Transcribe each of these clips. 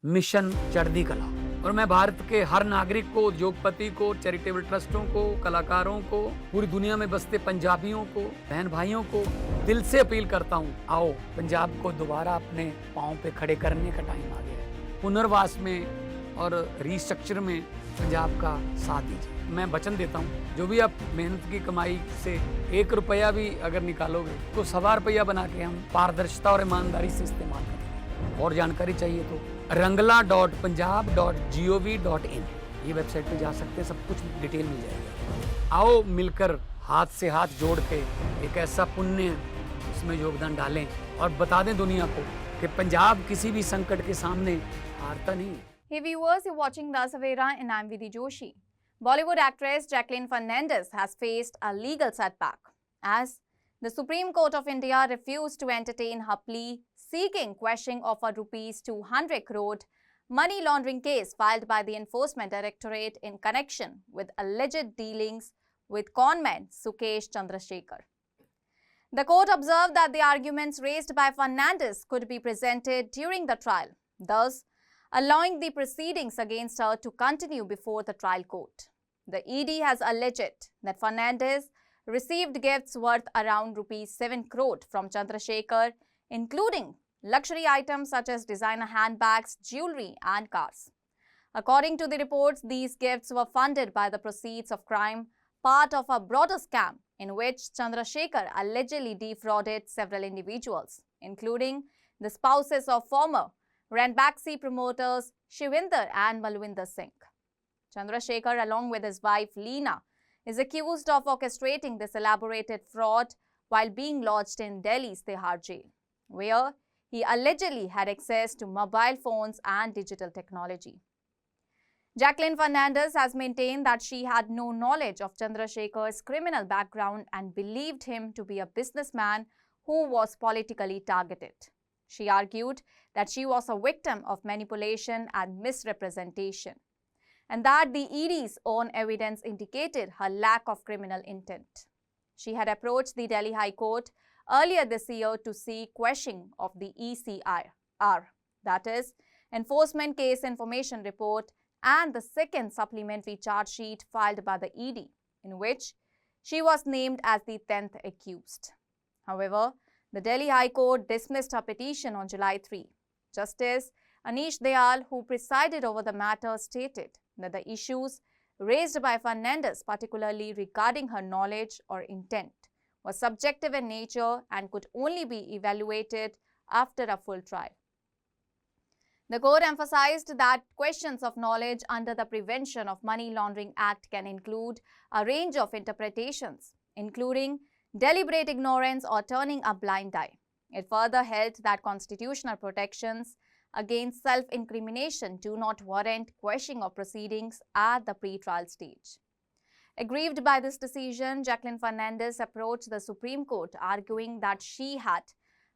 Mission चढ़ती कला। और मैं भारत के हर नागरिक को, उद्योगपति को, चैरिटेबल ट्रस्टों को, कलाकारों को, पूरी दुनिया में बसते पंजाबियों को, बहन भाइयों को दिल से अपील करता हूँ, आओ पंजाब को दोबारा अपने पाँव पे खड़े करने का टाइम आ गया है। पुनर्वास में और रिस्ट्रक्चर में पंजाब का साथ दीजिए। मैं वचन देता हूँ, जो भी आप मेहनत की कमाई से 1 रुपया भी अगर निकालोगे तो 1.25 रुपया बना के हम पारदर्शिता और ईमानदारी से इस्तेमाल करेंगे। और जानकारी चाहिए तो rangla.punjab.gov.in ये वेबसाइट पे जा सकते हैं, सब कुछ डिटेल मिल जाएगी। आओ मिलकर हाथ से हाथ जोड़ के एक ऐसा पुण्य उसमें योगदान डालें और बता दें दुनिया को कि पंजाब किसी भी संकट के सामने हारता नहीं है। Hey viewers, you're watching the Savera and I'm Vidhi Joshi. Bollywood actress Jacqueline Fernandez has faced a legal setback as the Supreme Court of India refused to entertain her plea seeking quashing of a rupees 200 crore money laundering case filed by the Enforcement Directorate in connection with alleged dealings with conman Sukesh Chandrasekhar. The court observed that the arguments raised by Fernandez could be presented during the trial, thus allowing the proceedings against her to continue before the trial court. The ED has alleged that Fernandez received gifts worth around rupees 7 crore from Chandrasekhar, including luxury items such as designer handbags, jewelry and cars. According to the reports, these gifts were funded by the proceeds of crime, part of a broader scam in which Chandrasekhar allegedly defrauded several individuals, including the spouses of former Ranbaxy promoters Shivinder and Malwinder Singh. Chandrasekhar, along with his wife Leena, is accused of orchestrating this elaborated fraud while being lodged in Delhi's Tihar jail, where he allegedly had access to mobile phones and digital technology. Jacqueline Fernandez has maintained that she had no knowledge of Chandrasekhar's criminal background and believed him to be a businessman who was politically targeted. She argued that she was a victim of manipulation and misrepresentation, and that the ED's own evidence indicated her lack of criminal intent. She had approached the Delhi High Court earlier this year to seek quashing of the ECIR, that is, Enforcement Case Information Report, and the second supplementary charge sheet filed by the ED, in which she was named as the 10th accused. However, the Delhi High Court dismissed her petition on July 3. Justice Anish Dayal, who presided over the matter, stated that the issues raised by Fernandez, particularly regarding her knowledge or intent, was subjective in nature and could only be evaluated after a full trial. The court emphasized that questions of knowledge under the Prevention of Money Laundering Act can include a range of interpretations, including deliberate ignorance or turning a blind eye. It further held that constitutional protections against self-incrimination do not warrant quashing of proceedings at the pre-trial stage. Aggrieved by this decision, Jacqueline Fernandez approached the Supreme Court, arguing that she had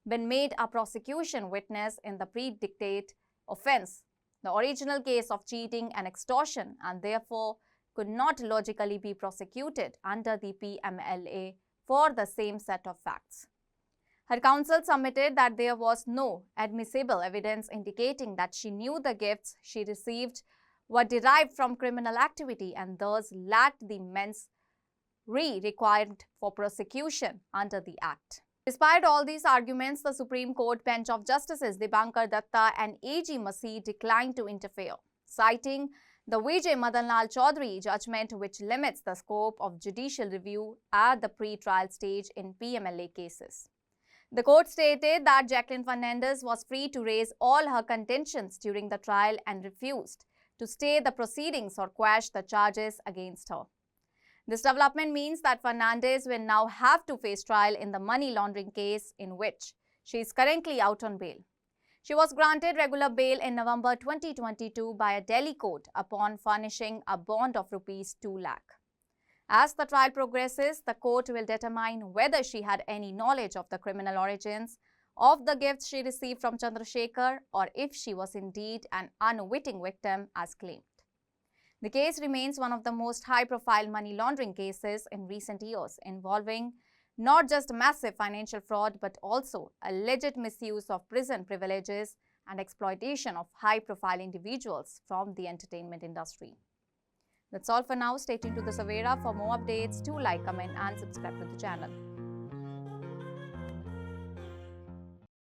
been made a prosecution witness in the predicate offense, the original case of cheating and extortion, and therefore could not logically be prosecuted under the PMLA for the same set of facts. Her counsel submitted that there was no admissible evidence indicating that she knew the gifts she received were derived from criminal activity and thus lacked the mens rea required for prosecution under the Act. Despite all these arguments, the Supreme Court bench of Justices Dibankar Datta and A.G. Masih declined to interfere, citing the Vijay Madanlal Chaudhary judgment, which limits the scope of judicial review at the pre-trial stage in PMLA cases. The court stated that Jacqueline Fernandez was free to raise all her contentions during the trial and refused to stay the proceedings or quash the charges against her. This development means that Fernandez will now have to face trial in the money laundering case in which she is currently out on bail. She was granted regular bail in November 2022 by a Delhi court upon furnishing a bond of rupees 2 lakh. As the trial progresses, the court will determine whether she had any knowledge of the criminal origins of the gifts she received from Chandrasekhar or if she was indeed an unwitting victim as claimed. The case remains one of the most high-profile money laundering cases in recent years, involving not just massive financial fraud but also alleged misuse of prison privileges and exploitation of high-profile individuals from the entertainment industry. That's all for now. Stay tuned to the Savera for more updates. Do like, comment and subscribe to the channel.